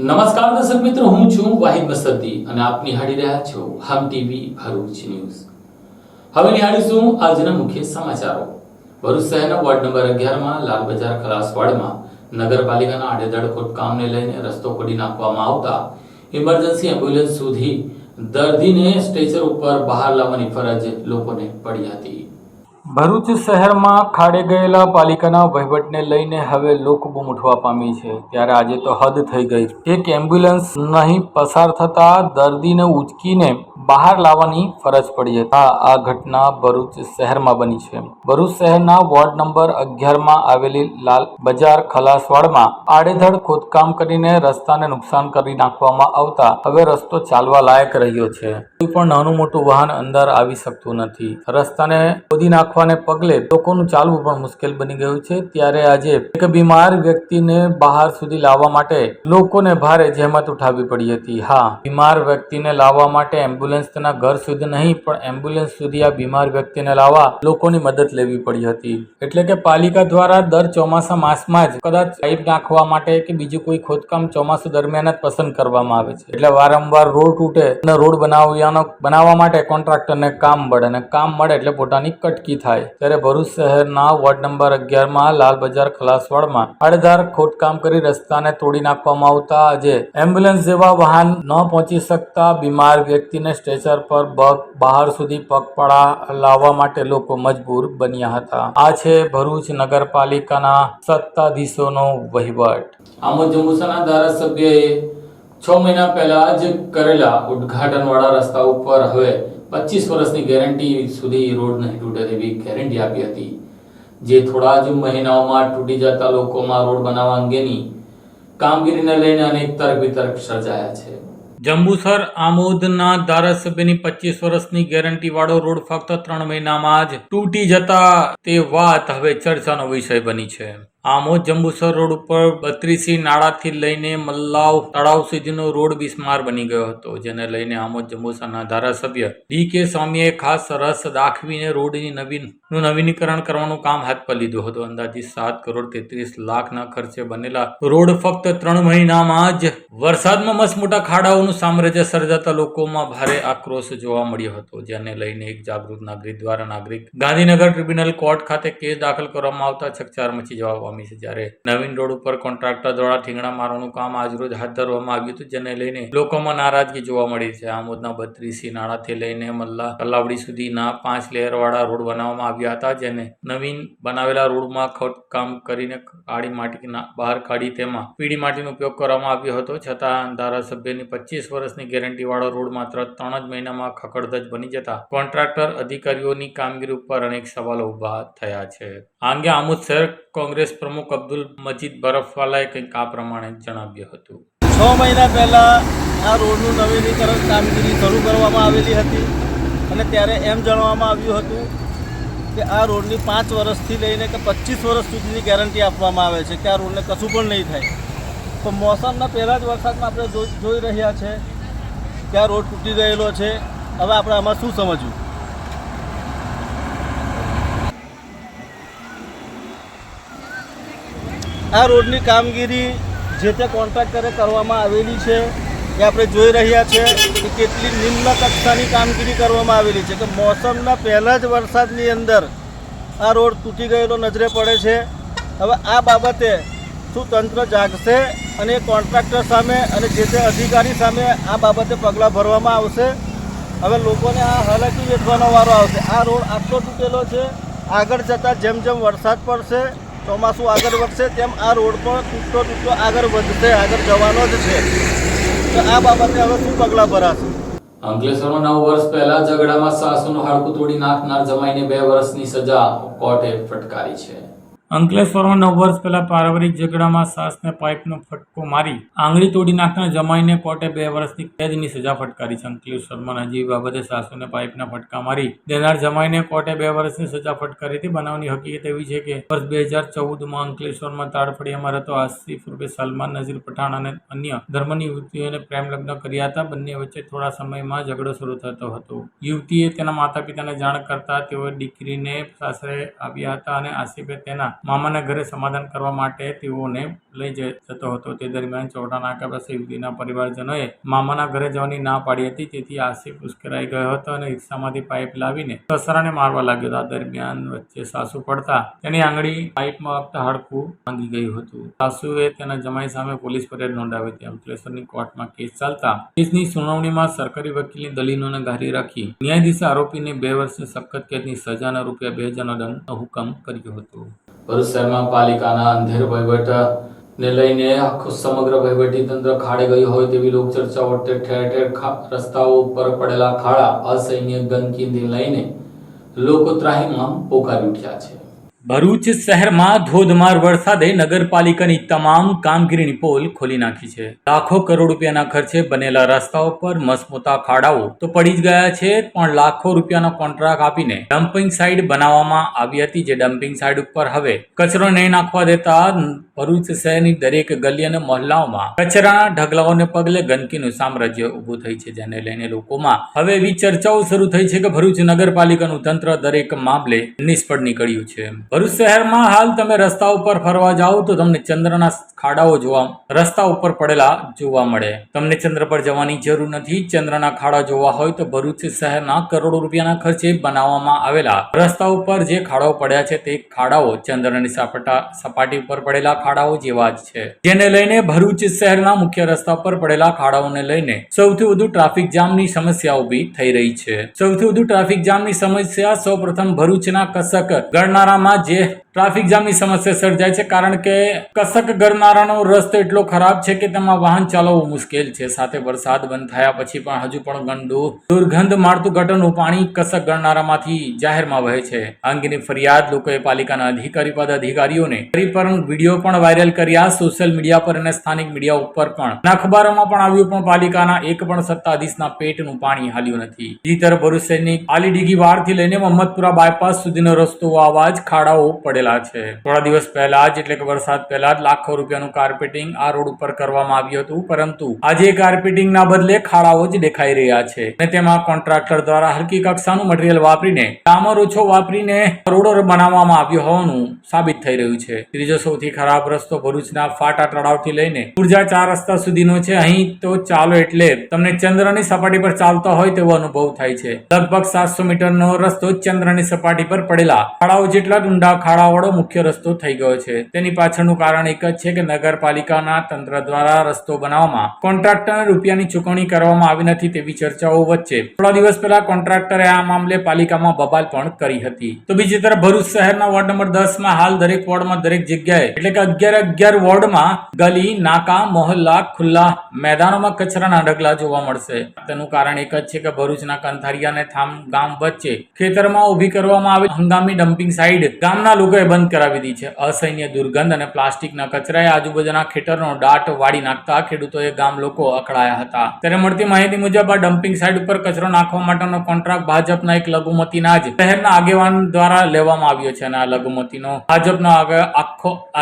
નમસ્કાર દર્શક મિત્રો, હું છું વાહિદ મસદ્દી અને આપ નિહાળી રહ્યા છો હમ ટીવી ભરૂચ ન્યૂઝ। હવે નિહાળીશું આજના મુખ્ય સમાચારો। ભરૂચ શહેરના વોર્ડ નંબર 11 માં લાલ બજાર ખલાસવાડમાં નગરપાલિકાના આડેધડ ખોદકામને લઈને રસ્તો ખોદી નાખવામાં આવતા ઇમરજન્સી એમ્બ્યુલન્સ સુધી દર્દીને સ્ટ્રેચર ઉપર બહાર લાવવાની ફરજ લોકોને પડી હતી। ભરૂચ શહેરમાં ખાડે ગયેલા પાલિકાના વહીવટને લઈને હવે લોકબૂમ ઉઠવા પામી છે। ત્યારે આજે તો હદ થઈ ગઈ। એક એમ્બ્યુલન્સ નહીં પસાર થતા દર્દીને ઉંચકીને બહાર લાવવાની ફરજ પડી હતી। આ ઘટના ભરૂચ શહેરમાં બની છે। ભરૂચ શહેરના વોર્ડ નંબર 11 માં આવેલી લાલ બજાર ખલાસવાડમાં આડેધડ ખોદકામ કરીને રસ્તાને નુકસાન કરી નાખવામાં આવતા હવે રસ્તો ચાલવા લાયક રહ્યો છે। કોઈ પણ નાનું મોટું વાહન અંદર આવી શકતું નથી। રસ્તાને ખોદી નાખવાને પગલે લોકોનું ચાલવું પણ મુશ્કેલ બની ગયું છે। ત્યારે આજે એક બીમાર વ્યક્તિને બહાર સુધી લાવવા માટે લોકોને ભારે જહેમત ઉઠાવવી પડી હતી। હા, બીમાર વ્યક્તિને લાવવા માટે એમ્બ્યુલન્સ તેના ઘર સુધી નહીં પણ એમ્બ્યુલન્સ સુધી આ બીમાર વ્યક્તિને લાવવા લોકોની મદદ લેવી પડી હતી। એટલે કે પાલિકા દ્વારા દર ચોમાસા માસમાં જ કદાચ પાઇપ નાખવા માટે કે બીજું કોઈ ખોદકામ ચોમાસું દરમિયાન જ પસંદ કરવામાં આવે છે। એટલે વારંવાર રોડ તૂટે અને રોડ બનાવવા માટે કોન્ટ્રાક્ટરને કામ મળે અને કામ મળે એટલે પોતાની કટકી થાય। ત્યારે ભરૂચ શહેરના વોર્ડ નંબર 11 માં લાલ બજાર ખલાસવાડમાં આડેધડ ખોદકામ કરી રસ્તાને તોડી નાખવામાં આવતા આજે એમ્બ્યુલન્સ જેવા વાહન ન પહોંચી શકતા બીમાર વ્યક્તિને સ્ટ્રેચર પર બહાર સુધી પગપાળા લાવવા માટે લોકો મજબૂર બન્યા હતા। આ છે ભરૂચ નગરપાલિકાના સત્તાધીશોનો વહીવટ। આમોદ જંબુસરના ધારાસભ્યએ 6 મહિના પહેલા જ કરેલા ઉદ્ઘાટનવાળા રસ્તા ઉપર હવે 25 વર્ષની ગેરંટી સુધી રોડ નહીં તૂટે તેવી ગેરંટી આપી હતી, જે થોડા જ મહિનાઓમાં તૂટી જતા લોકોમાં રોડ બનાવવા અંગેની કામગીરીને લઈને અનેક તર્ક વિતર્ક સર્જાયા છે। જંબુસર આમોદના ધારાસભ્યની 25 વર્ષની ગેરંટી વાળો રોડ ફક્ત 3 મહિનામાં જ તૂટી જતા તે વાત હવે ચર્ચાનો વિષય બની છે। આમોદ જંબુસર રોડ ઉપર 32 નાળાથી લઈને મલ્લાવ તળાવ સુધીનો રોડ બિસ્માર બની ગયો હતો, જેને લઈને આમોદ જંબુસરના ધારાસભ્ય ડી.કે. સ્વામીએ ખાસ રસ દાખવીને રોડની નવીનીકરણ કરવાનું કામ હાથ પર લીધું હતું। અંદાજિત 7 કરોડ 33 લાખના ખર્ચે બનેલા રોડ ફક્ત 3 મહિનામાં જ વરસાદમાં મસમોટા ખાડાઓનું સામ્રાજ્ય સર્જાતા લોકોમાં ભારે આક્રોશ જોવા મળ્યો હતો, જેને લઈને એક જાગૃત નાગરિક દ્વારા ગાંધીનગર ટ્રિબ્યુનલ કોર્ટ ખાતે કેસ દાખલ કરવામાં આવતા ચકચાર મચી જવા પામી છે। જ્યારે નવીન રોડ ઉપર કોન્ટ્રાક્ટર દ્વારા ઠીંગણા મારવાનું કામ આજરોજ હાથ ધરવામાં આવ્યું હતું, જેને લઈને લોકોમાં નારાજગી જોવા મળી છે। આમોદના 32 નાળાથી લઈને મલ્લા તલાવડી સુધીના 5 લેયર વાળા રોડ બનાવવામાં આવ્યા હતા, જેને નવીન બનાવેલા રોડમાં ખોદકામ કરીને કાળી માટી બહાર કાઢી તેમાં પીળી માટીનો ઉપયોગ કરવામાં આવ્યો હતો। છતાં ધારાસભ્યની 25 વર્ષની ગેરંટી વાળો રોડ માત્ર 3 જ મહિનામાં ખખડધજ બની જતા કોન્ટ્રાક્ટર અધિકારીઓની કામગીરી ઉપર અનેક સવાલો ઉભા થયા છે। આ અંગે આમોદ શહેર કોંગ્રેસ પ્રમુખ અબ્દુલ મજીદ બરફવાલાએ કંઈક આ પ્રમાણે જણાવ્યું હતું। 6 મહિના પહેલાં આ રોડનું નવીનીકરણ કામગીરી શરૂ કરવામાં આવેલી હતી અને ત્યારે એમ જણાવવામાં આવ્યું હતું કે આ રોડની 5 વર્ષથી લઈને કે 25 વર્ષ સુધીની ગેરંટી આપવામાં આવે છે કે આ રોડને કશું પણ નહીં થાય। તો મોસમના પહેલાં જ વરસાદમાં આપણે જોઈ રહ્યા છે કે આ રોડ તૂટી ગયેલો છે। હવે આપણે આમાં શું સમજવું? આ રોડની કામગીરી જે તે કોન્ટ્રાક્ટરે કરવામાં આવેલી છે એ આપણે જોઈ રહ્યા છે કે કેટલી નિમ્ન કક્ષાની કામગીરી કરવામાં આવેલી છે કે મોસમના પહેલાં જ વરસાદની અંદર આ રોડ તૂટી ગયેલો નજરે પડે છે। હવે આ બાબતે શું તંત્ર જાગશે અને કોન્ટ્રાક્ટર સામે અને જે તે અધિકારી સામે આ બાબતે પગલાં ભરવામાં આવશે? હવે લોકોને આ હાલાકી વેઠવાનો વારો આવશે। આ રોડ આટલો તૂટેલો છે, આગળ જતાં જેમ જેમ વરસાદ પડશે, ચોમાસું આગળ વધશે તેમ આ રોડ પણ તૂટતો આગળ વધશે, આગળ જવાનો જ છે। તો આ બાબતે હવે શું પગલાં ભરાશે? અંકલેશ્વરમાં 9 વર્ષ પહેલા ઝઘડામાં સાસુનું હાડકું તોડી નાખનાર જમાઈને 2 વર્ષની સજા કોર્ટે ફટકારી છે। અંકલેશ્વરમાં 9 વર્ષ પહેલા પારિવારિક ઝઘડામાં સાસને પાઇપનો ફટકો મારી આંગળી તોડી નાખનાર જમાઈને કોર્ટે 2 વર્ષની કેદની સજા ફટકારી છે। અંકલેશ્વરમાં નજીવી બાબતે સાસુને પાઇપના ફટકા મારી દેનાર જમાઈને કોર્ટે 2 વર્ષની સજા ફટકારી હતી। બનાવની હકીકત એવી છે કે વર્ષ 2014માં અંકલેશ્વરમાં તાડફળિયામાં રહેતો આસિફ ઉર્ફે સલમાન નઝીર પઠાણ અને અન્ય ધર્મની યુવતીઓને પ્રેમ લગ્ન કર્યા હતા। બંને વચ્ચે થોડા સમયમાં ઝઘડો શરૂ થતો હતો। યુવતીએ તેના માતા પિતાને જાણ કરતા તેઓએ દીકરીને સાસરે આવ્યા હતા અને આસિફે તેના મામાના ઘરે સમાધાન કરવા માટે તેઓને લઈ જતો હતો. તે દરમિયાન ચોટા નાકા પાસે યુવતીના પરિવારજનોએ મામાના ઘરે જવાની ના પાડી હતી. તેથી આસિફ ઉશ્કેરાઈ ગયો હતો અને રિક્ષામાંથી પાઇપ લાવીને સસરાને મારવા લાગ્યો હતો. આ દરમિયાન વચ્ચે સાસુ પડતા તેની આંગળી પાઇપમાં વાગતા હાડકું ભાંગી ગયું હતું. સાસુએ તેના જમાઈ સામે પોલીસ ફરિયાદ નોંધાવી હતી. અંકલેશ્વરની કોર્ટમાં કેસ ચાલતા કેસની સુનાવણીમાં સરકારી વકીલની દલીલોને ગારી રાખી ન્યાયાધીશે આરોપીને 2 વર્ષની સખત કેદની સજા અને ₹2000નો દંડનો હુકમ કર્યો હતો. ભરૂચ શહેરમાં પાલિકાના અંધેર વહીવટને લઈને આખું સમગ્ર વહીવટી તંત્ર ખાડે ગયું હોય તેવી લોકચર્ચાઓ. ઠેર ઠેર રસ્તાઓ ઉપર પડેલા ખાડા, અસહ્ય ગંદકીને લઈને લોકો ત્રાહિમામ પોકારી ઉઠ્યા છે. ભરૂચ શહેરમાં ધોધમાર વરસાદે નગરપાલિકાની તમામ કામગીરીની પોલ ખોલી નાખી છે. લાખો કરોડ રૂપિયાના ખર્ચે બનેલા રસ્તાઓ પર મસમોટા ખાડાઓ તો પડી જ ગયા છે, પણ લાખો રૂપિયાનો કોન્ટ્રાક્ટ આપીને ડમ્પિંગ સાઇટ બનાવવામાં આવી હતી. જે ડમ્પિંગ સાઇટ ઉપર હવે કચરો નહીં નાખવા દેતા ભરૂચ શહેરની દરેક ગલી અને મહોલ્લાઓમાં કચરાના ઢગલાઓને પગલે ગંદકીનું સામ્રાજ્ય ઊભું થઈ છે. જેને લઈને લોકોમાં હવે એવી ચર્ચાઓ શરૂ થઈ છે કે ભરૂચ નગરપાલિકાનું તંત્ર દરેક મામલે નિષ્ફળ નીકળ્યું છે. ભરૂચ શહેરમાં હાલ તમે રસ્તા ઉપર ફરવા જાઓ તો તમને ચંદ્રના ખાડાઓ રસ્તા ઉપર પડેલા જોવા મળે. તમને ચંદ્ર પર જવાની જરૂર નથી. ચંદ્રના ખાડા જોવા હોય તો ભરૂચ શહેરના કરોડો રૂપિયાના ખર્ચે બનાવવામાં આવેલા રસ્તા ઉપર જે ખાડાઓ પડ્યા છે તે ખાડાઓ ચંદ્રની સપાટી ઉપર પડેલા ખાડાઓ જેવા જ છે. જેને લઈને ભરૂચ શહેરના મુખ્ય રસ્તા પર પડેલા ખાડાઓને લઈને સૌથી વધુ ટ્રાફિક જામની સમસ્યા ઊભી થઈ રહી છે. સૌથી વધુ ટ્રાફિક જામની સમસ્યા સૌપ્રથમ ભરૂચના કસક ગરનાળામાં જે ટ્રાફિક જામની સમસ્યા સર્જાય છે, કારણ કે કસક ગરનાળાનો રસ્તો એટલો ખરાબ છે કે તેમાં વાહન ચાલવું મુશ્કેલ છે. સાથે વરસાદ બંધ થયા પછી પણ હજુ પણ ગંદુ દુર્ગંધ મારતું ગટરનું પાણી કસક ગરનાળામાંથી જાહેરમાં વહે છે. આ અંગેની ફરિયાદ લોકોએ પાલિકાના અધિકારીઓને કરી, પણ વિડીયો પણ વાયરલ કર્યા સોશિયલ મીડિયા પર અને સ્થાનિક મીડિયા ઉપર પણ અને અખબારોમાં પણ આવ્યું, પણ પાલિકાના એક પણ સત્તાધીશના પેટનું પાણી હાલ્યું નથી. બીજી તરફ ભરૂચ શહેરની આલીડીગી વાડથી લઈને મોહમ્મદપુરા બાયપાસ સુધીનો રસ્તો આવા જ ખાડાઓ પડેલા છે. થોડા દિવસ પહેલા જ એટલે કે વરસાદ પહેલા જ લાખો રૂપિયાનું કાર્પેટિંગ આ રોડ ઉપર કરવામાં આવ્યું હતું, પરંતુ આજે કાર્પેટિંગના બદલે ખાડાઓ જ દેખાઈ રહ્યા છે અને તેમાં કોન્ટ્રાક્ટર દ્વારા હલકી કક્ષાનું મટીરીયલ વાપરીને ડામર ઓછો વાપરીને રોડ બનાવવામાં આવ્યો હોવાનું સાબિત થઈ રહ્યું છે. ત્રીજો સૌથી ખરાબ રસ્તો ભરૂચના ફાટા તળાવથી લઈને ઉર્જા 4 રસ્તા સુધીનો છે. અહીં તો ચાલો એટલે તમને ચંદ્રની સપાટી પર ચાલતા હોય તેવો અનુભવ થાય છે. લગભગ 700 મીટરનો રસ્તો ચંદ્રની સપાટી પર પડેલા ખાડાઓ જેટલા ઊંડા ખાડાવાળો મુખ્ય રસ્તો થઈ ગયો છે. તેની પાછળનું કારણ એક જ છે કે નગરપાલિકાના તંત્ર દ્વારા રસ્તો બનાવવામાં કોન્ટ્રાક્ટરને રૂપિયાની ચૂકવણી કરવામાં આવી નથી તેવી ચર્ચાઓ વચ્ચે થોડા દિવસ પહેલા કોન્ટ્રાક્ટરે આ મામલે પાલિકામાં બબાલ પણ કરી હતી. તો બીજી તરફ ભરૂચ શહેરના વોર્ડ નંબર 10માં હાલ દરેક વોર્ડમાં દરેક જગ્યાએ એટલે કે 11 વોર્ડમાં ગલી, નાકા, મોહલ્લા, ખુલ્લા મેદાનોમાં કચરાના ઢગલા જોવા મળશે. તેનું કારણ એક જ છે કે ભરૂચના કંથારિયા અને થામ ગામ વચ્ચે ખેતરમાં ઊભી કરવામાં આવેલ હંગામી ડમ્પિંગ સાઇટ ગામના લોકોએ બંધ કરાવી દીધી છે. અસહ્ય દુર્ગંધ અને પ્લાસ્ટિકના કચરાએ આજુબાજુના ખેતરનો દાટ વાળી નાખતા ખેડૂતોએ ગામ લોકો અકળાયા હતા. ત્યારે મળતી માહિતી મુજબ આ ડમ્પિંગ સાઇટ ઉપર કચરો નાખવા માટેનો કોન્ટ્રાક્ટ ભાજપના એક લઘુમતીના જ શહેરના આગેવાન દ્વારા લેવામાં આવ્યો છે અને આ લઘુમતીનો ભાજપનો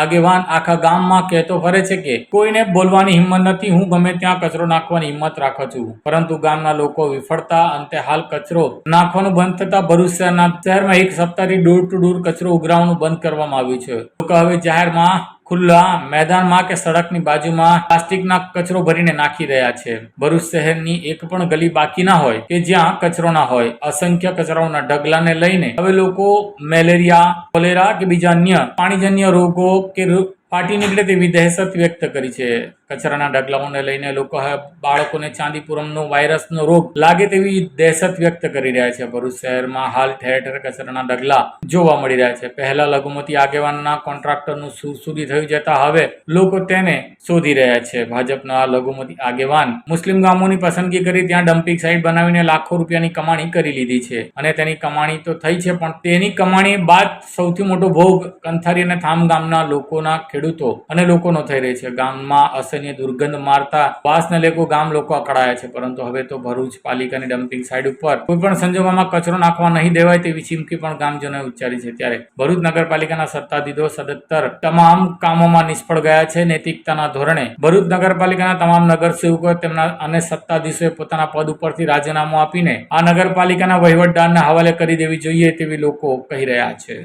આગેવાન આખા ગામમાં કહેતો ફરે છે કે કોઈને બોલવાની હિંમત નથી, હું ગમે ત્યાં કચરો નાખવાની હિંમત રાખું છું. પરંતુ ગામના લોકો વિફળતા અંતે હાલ કચરો નાખવાનું બંધ થતા ભરૂચ શહેરમાં એક સપ્તાહથી ડોર ટુ ડોર કચરો ઉઘરાવવાનું બંધ કરવામાં આવ્યું છે. લોકો હવે જાહેરમાં, ખુલ્લા મેદાનમાં કે સડકની બાજુમાં પ્લાસ્ટિકના કચરો ભરીને નાખી રહ્યા છે. ભરૂચ શહેરની એક પણ ગલી બાકી ના હોય કે જ્યાં કચરો ના હોય. અસંખ્ય કચરાઓના ઢગલાને લઈને હવે લોકો મેલેરિયા, કોલેરા કે બીજા અન્ય પાણીજન્ય રોગો કે ફાટી નીકળે તેવી દહેશત વ્યક્ત કરી છે. કચરાના ઢગલાઓને લઈને લોકો બાળકોને ચાંદીપુરમનો વાયરસનો રોગ લાગે તેવી દહેશત વ્યક્ત કરી રહ્યા છે. ભરૂચ શહેરમાં હાલ ઠેર ઠેર કચરાના ઢગલા જોવા મળી રહ્યા છે. પહેલા લઘુમતી આગેવાનના કોન્ટ્રાક્ટરનું સુધી થયું જતા હવે લોકો તેને શોધી રહ્યા છે. ભાજપના લઘુમતી આગેવાન મુસ્લિમ ગામોની પસંદગી કરી ત્યાં ડમ્પિંગ સાઇટ બનાવીને લાખો રૂપિયાની કમાણી કરી લીધી છે અને તેની કમાણી તો થઈ છે, પણ તેની કમાણી બાદ સૌથી મોટો ભોગ કંથારી અને થામ ગામના લોકોના ખેડૂતો અને લોકોનો થઈ રહી છે. ગામમાં અસહ્ય દુર્ગંધ મારતા વાસને લેકો ગામ લોકો અકળાયા છે, પરંતુ હવે તો ભરૂચ પાલિકાની ડમ્પિંગ સાઇટ ઉપર કોઈ પણ સંજોગોમાં કચરો નાખવા નહીં દેવાય તેવી ચીમકી પણ ગામજનોએ ઉચ્ચારી છે. ત્યારે ભરૂચ નગરપાલિકાના સત્તાધીશો સદંતર તમામ કામોમાં નિષ્ફળ ગયા છે. નૈતિકતાના ધોરણે ભરૂચ નગરપાલિકાના તમામ નગરસેવકો તેમના અને સત્તાધીશોએ પોતાના પદ ઉપરથી રાજીનામું આપીને આ નગરપાલિકાના વહીવટદારને હવાલે કરી દેવી જોઈએ તેવી લોકો કહી રહ્યા છે.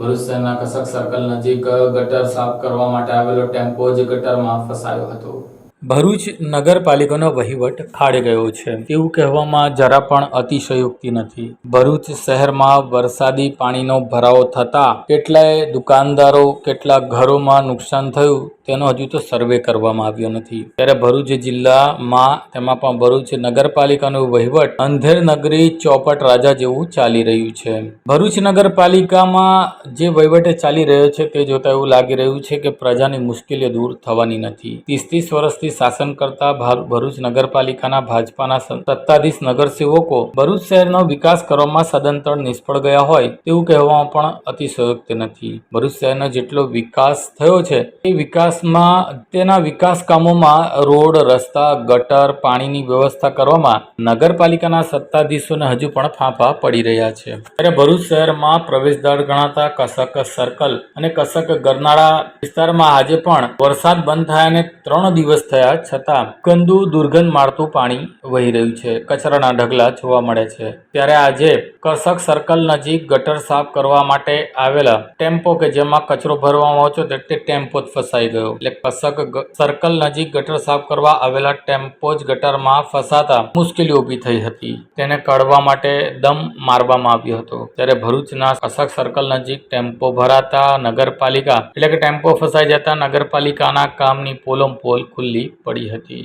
ભરૂચ શહેરના કસક સર્કલ નજીક ગટર સાફ કરવા માટે આવેલો ટેમ્પો જ ગટરમાં ફસાયો હતો. ભરૂચ નગરપાલિકાનો વહીવટ ખાડે ગયો છે તેવું કહેવામાં જરા પણ અતિશયોક્તિ નથી. ભરૂચ શહેરમાં વરસાદી પાણીનો ભરાવો થતા કેટલાય દુકાનદારો, કેટલાક ઘરોમાં નુકસાન થયું તેનો હજુ તો સર્વે કરવામાં આવ્યો નથી. ત્યારે ભરૂચ જિલ્લામાં, તેમાં પણ ભરૂચ નગરપાલિકાનો વહીવટ અંધેર નગરી ચોપટ રાજા જેવું ચાલી રહ્યું છે. ભરૂચ નગરપાલિકામાં જે વહીવટ ચાલી રહ્યો છે તે જોતા એવું લાગી રહ્યું છે કે પ્રજાની મુશ્કેલીઓ દૂર થવાની નથી. 30 વર્ષથી શાસન કરતા ભરૂચ નગરપાલિકાના ભાજપાના સત્તાધીશ નગરસેવકો ભરૂચ શહેરનો વિકાસ કરવામાં સદંતર નિષ્ફળ ગયા હોય તેવું કહેવામાં પણ અતિશયોક્તિ નથી. ભરૂચ શહેરનો જેટલો વિકાસ થયો છે તે તેના વિકાસ કામોમાં રોડ, રસ્તા, ગટર, પાણીની વ્યવસ્થા કરવામાં નગરપાલિકાના સત્તાધીશોને હજુ પણ ફાંફા પડી રહ્યા છે. ત્યારે ભરૂચ શહેરમાં પ્રવેશદ્વાર ગણાતા કસક સર્કલ અને કસક ગરનાળા વિસ્તારમાં આજે પણ વરસાદ બંધ થયા અને 3 દિવસ થયા છતાં ગંદુ દુર્ગંધ મારતું પાણી વહી રહ્યું છે. કચરાના ઢગલા જોવા મળે છે. ત્યારે આજે કસક સર્કલ નજીક ગટર સાફ કરવા માટે આવેલા ટેમ્પો કે જેમાં કચરો ભરવામાં આવ્યો તે ટેમ્પો જ ફસાઈ ગયો. એટલે કસક સર્કલ નજીક ગટર સાફ કરવા આવેલા ટેમ્પો જ ગટરમાં ફસાતા મુશ્કેલીઓ ઊભી થઈ હતી. તેને કાઢવા માટે દમ મારવામાં આવ્યો હતો. ત્યારે ભરૂચના કસક સર્કલ નજીક ટેમ્પો ભરાતા નગરપાલિકા એટલે કે ટેમ્પો ફસાઈ જતા નગરપાલિકાના કામની પોલમપોલ ખુલ્લી પડી હતી.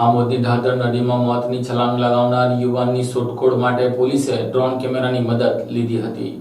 આમોદની ધાધર નદીમાં મોતની છલાંગ લગાવનાર યુવાનની શોધખોળ માટે પોલીસે ડ્રોન કેમેરાની મદદ લીધી હતી.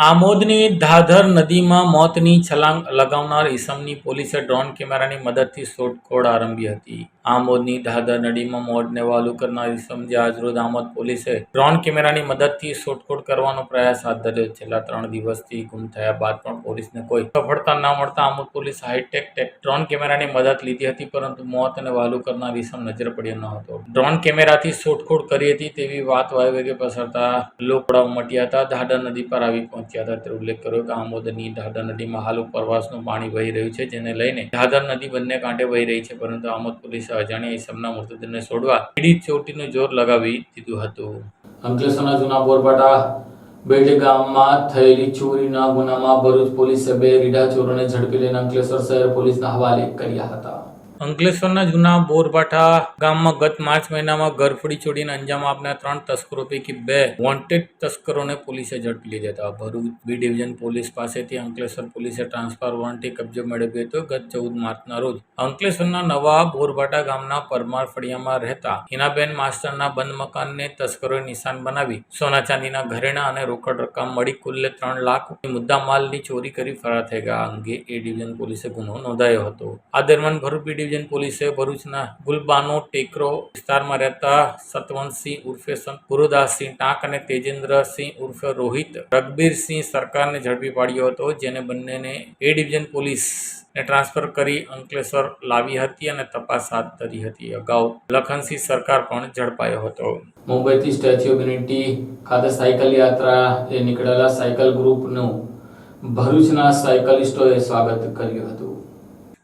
આમોદની ધાધર નદીમાં મોતની છલાંગ લગાવનાર ઈસમની પોલીસે ડ્રોન કેમેરાની મદદથી શોધખોળ આરંભી હતી. આમોદની ધાધર નદીમાં મોતને વહાલું કરનાર ઈસમ જે આજરોજ આમોદ પોલીસે ડ્રોન કેમેરાની મદદથી શોધખોળ કરવાનો પ્રયાસ હાથ ધર્યો. છેલ્લા 3 દિવસથી ગુમ થયા બાદ પણ પોલીસને કોઈ સફળતા ન મળતા આમોદ પોલીસ હાઈટેક ડ્રોન કેમેરાની મદદ લીધી હતી, પરંતુ મોતને વહાલું કરનાર ઈસમ નજર પડ્યો ન હતો. ડ્રોન કેમેરાથી શોધખોળ કરી હતી તેવી વાત વાયવેગે પસરતા લોકડા ઉમટ્યા હતા. ધાધર નદી પર આવી પહોંચ્યા હતા. તે ઉલ્લેખ કર્યો કે આમોદની ધાધર નદીમાં હાલ ઉપરવાસનું પાણી વહી રહ્યું છે, જેને લઈને ધાધર નદી બંને કાંઠે વહી રહી છે, પરંતુ આમોદ પોલીસે અજાણ્યા ઈસમના મૃતદેહને છોડવા પીડિત ચોટીનું જોર લગાવી દીધું હતું. અંકલેશ્વરના જૂના બોરબાટા બેડ ગામમાં થયેલી ચોરીના ગુનામાં ભરૂચ પોલીસે 2 રીઢા ચોરોને ઝડપી લઈને અંકલેશ્વર શહેર પોલીસના હવાલે કર્યા હતા. અંકલેશ્વરના જૂના બોરબાટા ગામમાં ગત માર્ચ મહિનામાં ઘરફોડી ચોરીને અંજામ આપનાર 3 તસ્કરો પૈકી 2 વોન્ટેડ તસ્કરોને પોલીસે ઝડપી લીધા હતા. ભરૂચ બી ડિવિઝન પોલીસ પાસેથી અંકલેશ્વર પોલીસે ટ્રાન્સફર વોરંટથી કબજો મેળવ્યો હતો. ગત 14 માર્ચના રોજ અંકલેશ્વરના નવા બોરબાટા ગામના પરમાર ફળિયામાં રહેતા હિનાબેન માસ્ટરના બંધ મકાનને તસ્કરોએ નિશાન બનાવી સોના ચાંદીના ઘરેણા અને રોકડ રકમ મળી કુલ્લે 3 લાખ મુદ્દા માલની ચોરી કરી ફરાર થઈ ગયા. અંગે એ ડિવિઝન પોલીસે ગુનો નોંધાયો હતો. આ દરમિયાન ભરૂચ બી ડિવિઝન પોલીસે ભરૂચના ગુલબાનો ટેકરો વિસ્તારમાં રહેતા સતવંતસિંહ ઉર્ફે ગુરુદાસસિંહ ટાંક અને તેજેન્દ્રસિંહ ઉર્ફે રોહિત રઘબીરસિંહ સરકારને ઝડપી પાડ્યો હતો, જેને બંનેને એ ડિવિઝન પોલીસને ટ્રાન્સફર કરી અંકલેશ્વર લાવી હતી અને તપાસ હાથ ધરી હતી. અગાઉ લખનસિંહ સરકાર પણ ઝડપાયો હતો. મુંબઈથી સ્ટેચ્યુ ઓફ યુનિટી ખાતે સાયકલ યાત્રાએ નીકળેલા સાયકલ ગ્રુપનું ભરૂચના સાયકલિસ્ટોએ સ્વાગત કર્યું હતું.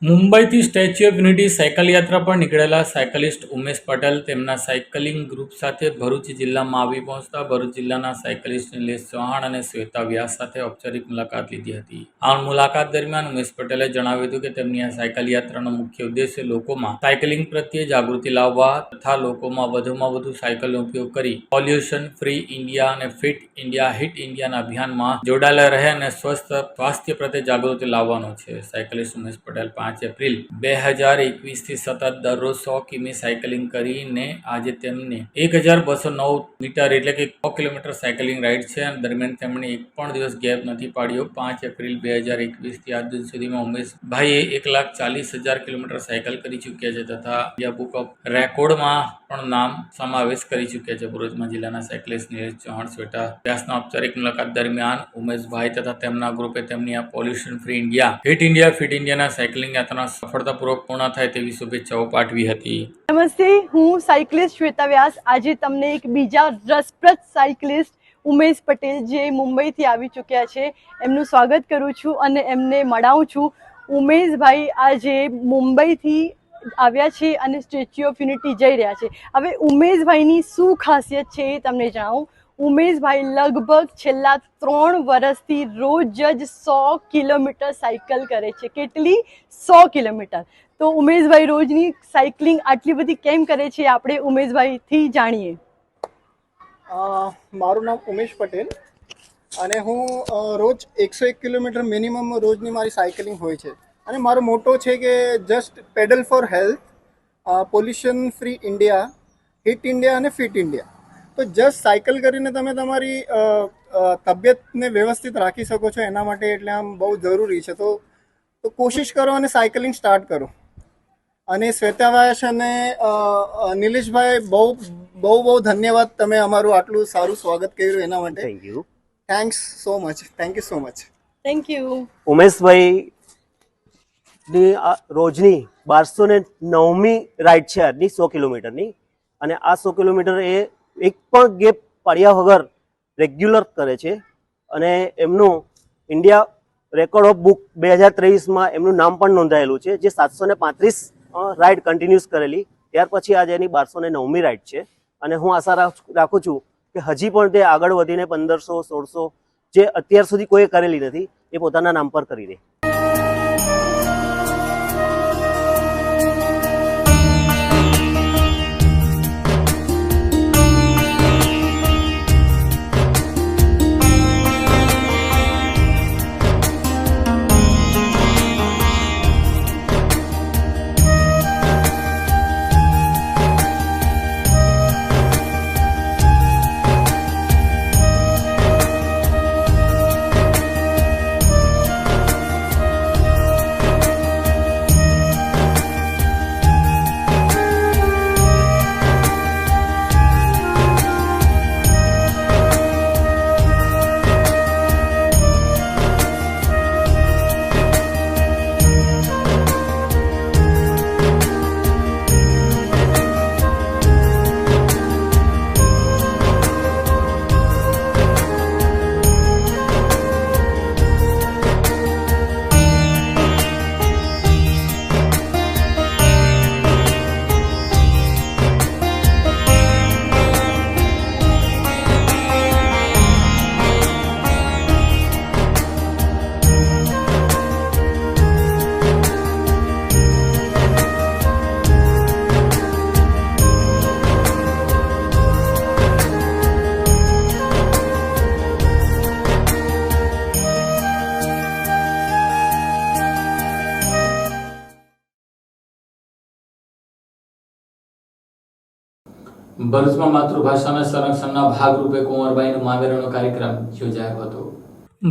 મુંબઈથી સ્ટેચ્યુ ઓફ યુનિટી સાયકલ યાત્રા પર નીકળેલા સાયકલિસ્ટ ઉમેશ પટેલ તેમના સાયકલિંગ ગ્રુપ સાથે ભરૂચ જિલ્લામાં આવી પહોંચતા ભરૂચ જિલ્લાના સાયકલિસ્ટ નિલેશ ચૌહાણ અને શ્વેતા વ્યાસ સાથે ઔપચારિક મુલાકાત લીધી હતી. આ મુલાકાત દરમિયાન ઉમેશ પટેલે જણાવ્યું હતું કે તેમની આ સાયકલ યાત્રાનો મુખ્ય ઉદ્દેશ્ય લોકોમાં સાયકલિંગ પ્રત્યે જાગૃતિ લાવવા તથા લોકોમાં વધુમાં વધુ સાયકલનો ઉપયોગ કરી પોલ્યુશન ફ્રી ઇન્ડિયા અને ફિટ ઇન્ડિયા હિટ ઇન્ડિયાના અભિયાનમાં જોડાયેલા રહે અને સ્વાસ્થ્ય પ્રત્યે જાગૃતિ લાવવાનો છે. સાયકલિસ્ટ ઉમેશ પટેલ 5 એપ્રિલ 2021થી સતત દરરોજ 100 કિમી સાયકલિંગ કરીને આજે તેમને 1209 મીટર એટલે કે 100 કિલોમીટર સાયકલિંગ રાઇડ છે. અને દરમિયાન તેમણે એક પણ દિવસ ગેપ નથી પાડ્યો. 5 એપ્રિલ 2021થી આજ દિન સુધીમાં ઉમેશભાઈએ 1,40,000 કિલોમીટર સાયકલ કરી ચૂક્યા છે તથા ઇન્ડિયા બુક ઓફ રેકોર્ડમાં પણ નામ સમાવેશ કરી ચૂક્યા છે. ભરૂચમાં જિલ્લાના સાયકલિસ્ટ નિલેશ ચૌહાણ શ્વેતા વ્યાસના ઔપચારિક મુલાકાત દરમિયાન ઉમેશભાઈ તથા તેમના ગ્રુપે તેમની આ pollution free India hit India fit ઇન્ડિયાના સાયકલિંગ યાત્રા સફળતાપૂર્વક પૂર્ણ થાય તેવી શુભેચ્છાઓ પાઠવી હતી. નમસ્તે, હું સાયકલિસ્ટ શ્વેતા વ્યાસ આજે તમને એક બીજા રસપ્રદ સાયકલિસ્ટ ઉમેશ પટેલ જે મુંબઈથી આવી ચૂક્યા છે એમનું સ્વાગત કરું છું અને એમને મળાવું છું. ઉમેશભાઈ આજે મુંબઈથી આવ્યા છે અને સ્ટેચ્યુ ઓફ યુનિટી જઈ રહ્યા છે. હવે ઉમેશભાઈની શું ખાસિયત છે એ તમને જણાવું. ઉમેશભાઈ લગભગ છેલ્લા 3 વર્ષથી રોજ જ 100 કિલોમીટર સાયકલ કરે છે. કેટલી? 100 કિલોમીટર. તો ઉમેશભાઈ રોજની સાયકલિંગ આટલી બધી કેમ કરે છે આપણે ઉમેશભાઈથી જાણીએ. મારું નામ ઉમેશ પટેલ અને હું રોજ 101 કિલોમીટર મિનિમમ રોજની મારી સાયકલિંગ હોય છે. અને મારો મોટો છે કે just pedal for health, pollution free India, hit India અને ફિટ ઇન્ડિયા. તો જસ્ટ સાયકલ કરીને તમે તમારી તબિયતને વ્યવસ્થિત રાખી શકો છો, એના માટે એટલે આમ બહુ જરૂરી છે. તો કોશિશ કરો અને સાયકલિંગ સ્ટાર્ટ કરો. અને શ્વેતાવાસ અને નિલેશભાઈ બહુ ધન્યવાદ, તમે અમારું આટલું સારું સ્વાગત કર્યું એના માટે. Thank you. Thanks so much. Thank you so much. Thank you. ઉમેશભાઈની રોજની 1209મી રાઈડ છે આજની 100 કિલોમીટરની. અને આ 100 કિલોમીટર એ એક પણ ગેપ પાડ્યા વગર રેગ્યુલર કરે છે. અને એમનું ઇન્ડિયા રેકોર્ડ ઓફ બુક 2023માં એમનું નામ પણ નોંધાયેલું છે, જે 735 રાઈડ કન્ટિન્યુઅસ કરેલી. ત્યાર પછી આજે એની 1209મી રાઈડ છે. અને હું આશા રાખું છું કે હજી પણ તે આગળ વધીને 1500-1600 જે અત્યાર સુધી કોઈએ કરેલી નથી એ પોતાના નામ પર કરી દે. ભરૂચમાં માતૃભાષાના સંરક્ષણના ભાગરૂપે કુંવરબાઈનો મામેરાનો કાર્યક્રમ યોજાયો હતો.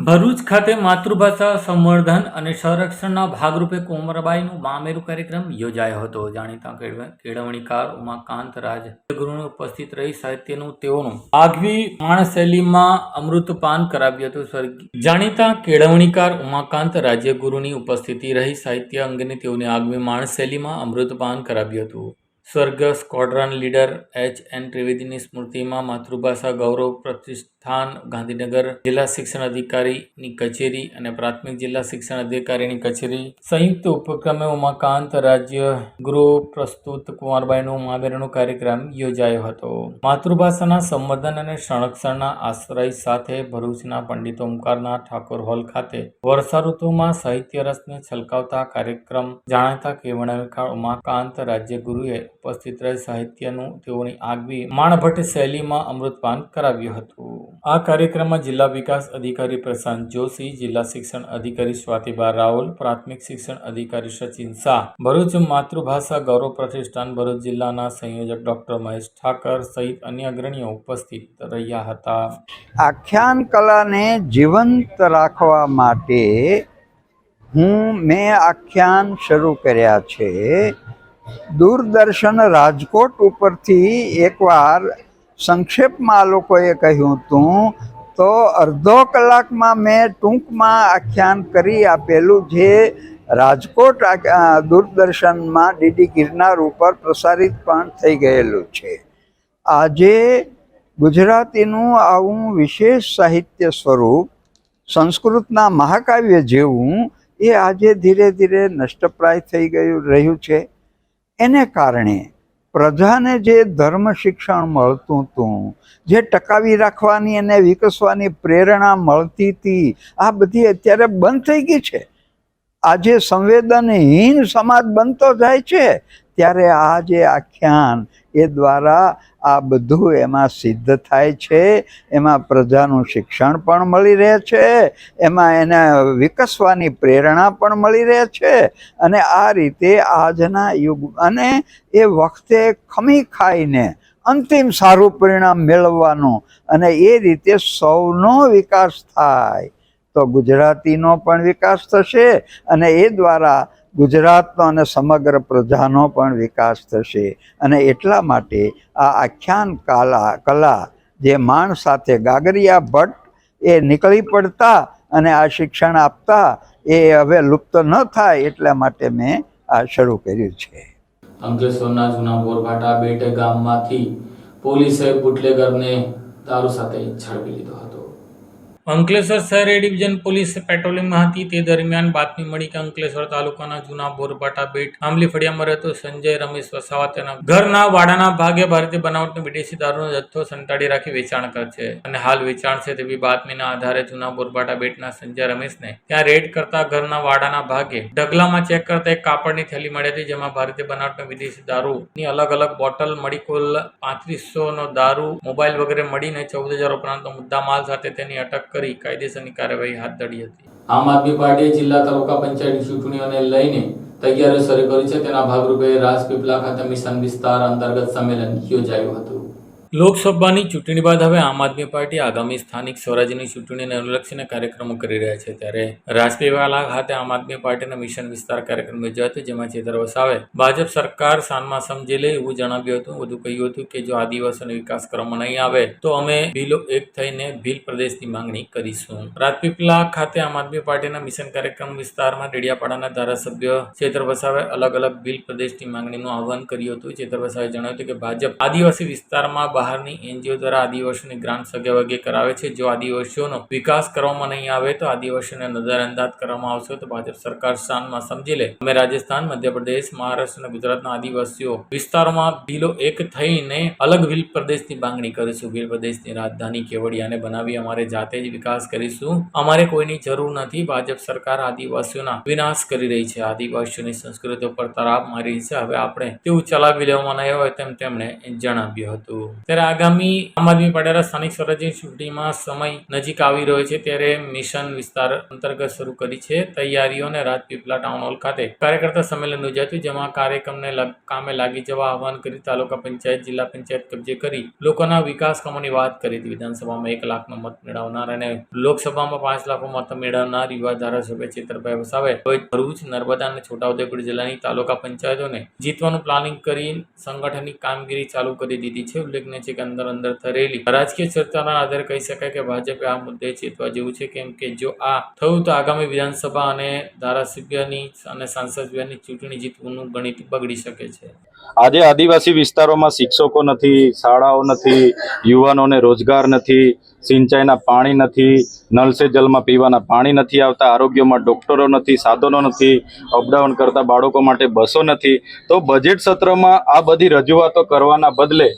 ભરૂચ ખાતે માતૃભાષા સંવર્ધન અને સંરક્ષણના ભાગરૂપે કુંવરબાઈનું મામેરું કાર્યક્રમ યોજાયો હતો. જાણીતા કેળવણીકાર ઉમાકાંત રાજગુરુની ઉપસ્થિત રહી સાહિત્યનું તેઓનું આગવી માણશૈલીમાં અમૃતપાન કરાવ્યું હતું. જાણીતા કેળવણીકાર ઉમાકાંત રાજ્યગુરુની ઉપસ્થિતિ રહી સાહિત્ય અંગેની તેઓની આગવી માણશૈલીમાં અમૃતપાન કરાવ્યું હતું. સ્વર્ગસ્થ સ્ક્વોડ્રન લીડર H.N. ત્રિવેદીની સ્મૃતિમાં માતૃભાષા ગૌરવ પ્રતિષ્ઠાન, ગાંધીનગર જિલ્લા શિક્ષણ અધિકારીની કચેરી અને પ્રાથમિક જિલ્લા શિક્ષણ અધિકારીની કચેરી સંયુક્ત ઉપક્રમે ઉમાકાંત રાજ્ય ગુરુ પ્રસ્તુત કુંવરબાઈનું મામેરાનો કાર્યક્રમ યોજાયો હતો. માતૃભાષાના સંવર્ધન અને સંરક્ષણના આશ્રય સાથે ભરૂચના પંડિત ઓમકારનાથ ઠાકોર હોલ ખાતે વર્ષા ઋતુમાં સાહિત્ય રસને છલકાવતા કાર્યક્રમ જાણીતા કેળવણીકાર ઉમાકાંત રાજ્યગુરુએ ઉપસ્થિત રહી સાહિત્યનું તેઓની આગવી માણભટ્ટ શૈલીમાં અમૃતપાન કરાવ્યું હતું. આ કાર્યક્રમમાં જિલ્લા વિકાસ અધિકારી પ્રશાંત જોશી, જિલ્લા શિક્ષણ અધિકારી સ્વાતિબા રાવલ, પ્રાથમિક શિક્ષણ અધિકારી સચિન શાહ, ભરૂચ માતૃભાષા ગૌરવ પ્રતિષ્ઠાન ભરૂચ જિલ્લાના સંયોજક ડોક્ટર મહેશ ઠાકર સહિત અન્ય અગ્રણીઓ ઉપસ્થિત રહ્યા હતા. આખ્યાન કલાને જીવંત રાખવા માટે મેં આખ્યાન શરૂ કર્યા છે. દૂરદર્શન રાજકોટ ઉપરથી એકવાર સંક્ષેપમાં આ લોકોએ કહ્યું હતું, તો અડધો કલાકમાં મેં ટૂંકમાં આખ્યાન કરી આપેલું, જે રાજકોટ દૂરદર્શનમાં ડીડી ગિરનાર ઉપર પ્રસારિત પણ થઈ ગયેલું છે. આજે ગુજરાતીનું આવું વિશેષ સાહિત્ય સ્વરૂપ સંસ્કૃતના મહાકાવ્ય જેવું એ આજે ધીરે ધીરે નષ્ટપ્રાય થઈ રહ્યું છે. એને કારણે પ્રજાને જે ધર્મ શિક્ષણ મળતું હતું, જે ટકાવી રાખવાની અને વિકસવાની પ્રેરણા મળતી હતી, આ બધી અત્યારે બંધ થઈ ગઈ છે. આજે સંવેદનહીન સમાજ બનતો જાય છે, ત્યારે આ જે આખ્યાન એ દ્વારા આ બધું એમાં સિદ્ધ થાય છે. એમાં પ્રજાનું શિક્ષણ પણ મળી રહે છે, એમાં એને વિકસવાની પ્રેરણા પણ મળી રહે છે. અને આ રીતે આજના યુગ અને એ વખતે ખમી ખાઈને અંતિમ સારું પરિણામ મેળવવાનું અને એ રીતે સૌનો વિકાસ થાય તો ગુજરાતીનો પણ વિકાસ થશે અને એ દ્વારા ગુજરાતનો અને સમગ્ર પ્રજાનો પણ વિકાસ થશે. અને એટલા માટે આ આખ્યાન કલા જે માણ સાથે ગાગરિયા ભટ્ટ એ નીકળી પડતા અને આ શિક્ષણ આપતા એ હવે લુપ્ત ન થાય એટલા માટે મેં આ શરૂ કર્યું છે. અંકલેશ્વરના જૂના બોરભાટા બેટ ગામમાંથી પોલીસે બુટલેગરને દારૂ સાથે ઝડપી લીધો હતો. અંકલેશ્વર શહેર એ ડિવિઝન પોલીસ પેટ્રોલિંગમાં હતી તે દરમિયાન બાતમી મળી કે અંકલેશ્વર તાલુકાના જૂના બોરભાટા બેટ આંબલી ફળિયામાં રહેતો સંજય રમેશ વસાવા તેના ઘરના વાડાના ભાગે ભારતીય બનાવટનો વિદેશી દારૂનો જથ્થો સંતાડી રાખી વેચાણ કરે છે અને હાલ વેચાણ છે તેવી બાતમીના આધારે જૂના બોરભાટા બેટના સંજય રમેશને ત્યાં રેડ કરતા ઘરના વાડાના ભાગે ઢગલામાં ચેક કરતા એક કાપડની થેલી મળી હતી, જેમાં ભારતીય બનાવટનો વિદેશી દારૂની અલગ અલગ બોટલ મળી કુલ 3500નો દારૂ, મોબાઈલ વગેરે મળીને 14,000 ઉપરાંતનો મુદ્દામાલ સાથે તેની અટક કરી કાયદેસરની કાર્યવાહી હાથ ધરી હતી. આમ આદમી પાર્ટીએ જિલ્લા તાલુકા પંચાયતની ચૂંટણીઓને લઈને તૈયારીઓ શરૂ કરી છે. તેના ભાગરૂપે રાજપીપળા ખાતે મિશન વિસ્તાર અંતર્ગત સંમેલન યોજાયું હતું. લોકસભાની ચૂંટણી બાદ હવે આમ આદમી પાર્ટી આગામી સ્થાનિક સ્વરાજ્યની ચૂંટણીને અનુલક્ષીને કાર્યક્રમો કરી રહ્યા છે. ત્યારે રાજપીપળા ખાતે આમ આદમી પાર્ટીના મિશન વિસ્તાર કાર્યક્રમ યોજાયો હતો, જેમાં ચેતર વસાવે ભાજપ સરકાર સાનમાં સમજી લે એવું જણાવ્યું હતું. વધુ કહ્યું હતું કે જો આદિવાસીઓનો વિકાસ કરવામાં નહીં આવે તો અમે ભીલો એક થઈને ભીલ પ્રદેશની માંગણી કરીશું. રાજપીપળા ખાતે આમ આદમી પાર્ટીના મિશન કાર્યક્રમ વિસ્તારમાં ડેડિયાપાડાના ધારાસભ્ય ચેતર વસાવે અલગ અલગ ભીલ પ્રદેશની માંગણીનું આહવાન કર્યું હતું. ચેતર વસાવે જણાવ્યું હતું કે ભાજપ આદિવાસી વિસ્તારમાં બહારની એનજીઓ દ્વારા આદિવાસીઓની ગ્રાન્ટ સગેવગે કરાવે છે. જો આદિવાસીઓનો વિકાસ કરવામાં નહીં આવે તો આદિવાસીઓને નજરઅંદાજ કરવામાં આવશે તો ભાજપ સરકાર શાનમાં સમજી લે. અમે રાજસ્થાન, મધ્યપ્રદેશ, મહારાષ્ટ્ર અને ગુજરાતના આદિવાસીઓ વિસ્તારોમાં ભીલો એક થઈને અલગ ભીલ પ્રદેશની માંગણી કરીશું. ભીલ પ્રદેશની રાજધાની કેવડિયાને બનાવી અમારે જાતે જ વિકાસ કરીશું. અમારે કોઈની જરૂર નથી. ભાજપ સરકાર આદિવાસીઓના વિનાશ કરી રહી છે, આદિવાસીઓની સંસ્કૃતિ પર તરાપ મારી રહી છે. હવે આપણે તેવું ચલાવી લેવામાં નહીં હોય તેમ તેમણે જણાવ્યું હતું. ત્યારે આગામી આમ આદમી પાર્ટીના સ્થાનિક સ્વરાજ્યની ચૂંટણીમાં સમય નજીક આવી રહ્યો છે, ત્યારે મિશન વિસ્તાર અંતર્ગત શરૂ કરી છે તૈયારીઓને રાજપીપળા ટાઉન હોલ ખાતે કાર્યકર્તા સંમેલન યોજાયું, જેમાં કાર્યક્રમને કામે લાગી જવા આહવાન કરી તાલુકા પંચાયત, જિલ્લા પંચાયત કબજે કરી લોકોના વિકાસ કામોની વાત કરી હતી. વિધાનસભામાં 1 લાખનો મત મેળવનાર અને લોકસભામાં 5 લાખનો મત મેળવનાર યુવા ધારાસભ્ય ચેતરભાઈ વસાવે ભરૂચ, નર્મદા અને છોટાઉદેપુર જિલ્લાની તાલુકા પંચાયતોને જીતવાનું પ્લાનિંગ કરી સંગઠનની કામગીરી ચાલુ કરી દીધી છે. ઉલ્લેખનીય છે કે અંદર થયેલી રાજકીય ચર્ચાના આધારે કહી શકાય કે ભાજપે આ મુદ્દે ચેતવા જેવું છે, કેમ કે જો આ થયું તો આગામી વિધાનસભા અને ધારાસભ્યની અને સાંસદની ચૂંટણી જીતવાનું ગણિત બગડી શકે છે. આજે આદિવાસી વિસ્તારોમાં શિક્ષકો નથી, શાળાઓ નથી, યુવાનોને રોજગાર નથી, સિંચાઈના પાણી નથી, નળ સે જલમાં પીવાના પાણી નથી આવતા, આરોગ્યમાં ડોક્ટરો નથી, સાધનો નથી, અપડાઉન કરતા બાળકો માટે બસો નથી. તો બજેટ સત્રમાં આ બધી રજૂઆતો કરવાના બદલે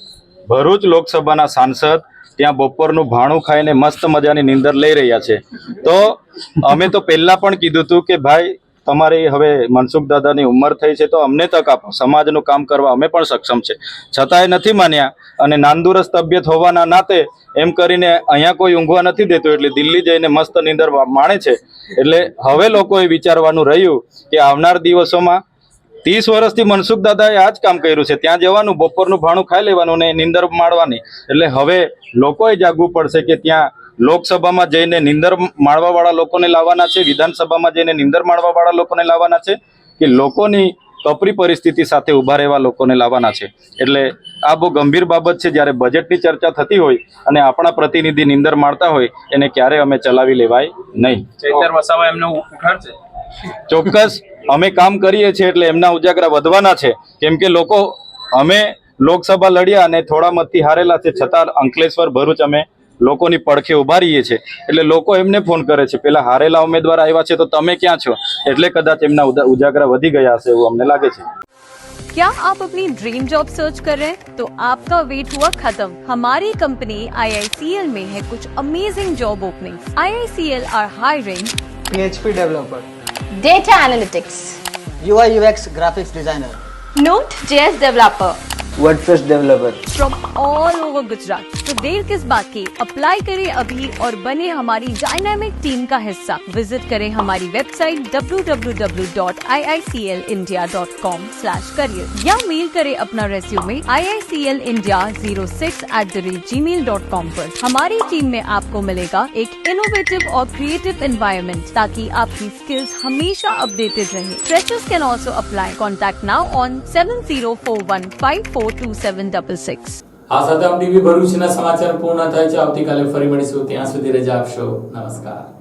ભરૂચ લોકસભાના સાંસદ ત્યાં બપોરનું ભાણું ખાઈને મસ્ત મજાની નીંદર લઈ રહ્યા છે. તો અમે તો પહેલા પણ કીધું હતું કે ભાઈ તમારી હવે મનસુખ દાદાની ઉંમર થઈ છે તો અમને તક આપો, સમાજનું કામ કરવા અમે પણ સક્ષમ છે. છતાંય નથી માન્યા અને નાંદુરસ્ત તબિયત હોવાના નાતે એમ કરીને અહીંયા કોઈ ઊંઘવા નથી દેતું, એટલે દિલ્હી જઈને મસ્ત નીંદર માણે છે. એટલે હવે લોકોએ વિચારવાનું રહ્યું કે આવનાર દિવસોમાં 30 વર્ષથી મનસુખ દાદાએ આ જ કામ કર્યું છે, ત્યાં જવાનું, બપોરનું ભાણું ખાઈ લેવાનું ને નીંદર માણવાની. એટલે હવે લોકોએ જાગવું પડશે કે ત્યાં લોકસભામાં જઈને નીંદર માણવાવાળા લોકોને લાવવાના છે, વિધાનસભામાં જઈને નીંદર માણવાવાળા લોકોને લાવવાના છે કે લોકોની કપરી પરિસ્થિતિ સાથે ઊભા રહેવા લોકોને લાવવાના છે. એટલે આ બહુ ગંભીર બાબત છે. જ્યારે બજેટની ચર્ચા થતી હોય અને આપણા પ્રતિનિધિ નીંદર માણતા હોય એને ક્યારે અમે ચલાવી લેવાય નહીં. ચેતર વસાવા એમને ઉઠાડશે. ચોક્કસ અમે કામ કરીએ છીએ એટલે એમના ઉજાગરા વધવાના છે. કેમ કે લોકો, અમે લોકસભા લડ્યા અને થોડા મતથી હારેલા છે, છતાં અંકલેશ્વર, ભરૂચ અમે લોકોની પડખે ઉભા રહીએ છીએ. એટલે લોકો એમને ફોન કરે છે, પેલા હારેલા ઉમેદવાર આવ્યા છે તો તમે ક્યાં છો, એટલે કદાચ એમના ઉજાગરા વધી ગયા હશે એવું અમને લાગે છે. क्या आप अपनी ड्रीम जॉब सर्च कर रहे हैं? तो आपका वेट हुआ खत्म। हमारी कंपनी IICL में है कुछ amazing job openings. IICL are hiring PHP developer, data analytics, UI UX graphics designer, Node.js developer WordPress developer. From all over Gujarat. तो देर किस बात की, अप्लाई करें अभी और बने हमारी डायनामिक टीम का हिस्सा। विजिट करें हमारी वेबसाइट www.iiclindia.com/career या मेल करें अपना रेज्यूमे iiclindia06@gmail.com पर। हमारी टीम में आपको मिलेगा एक इनोवेटिव और क्रिएटिव एनवायरनमेंट ताकि आपकी स्किल्स हमेशा अपडेटेड रहे। Freshers can also apply. Contact now on 7041542766। આ સાથે આમ ટીવી ભરૂચના સમાચાર પૂર્ણ થાય છે. આવતીકાલે ફરી મળીશું. ત્યાં સુધી રજા આપશો. નમસ્કાર.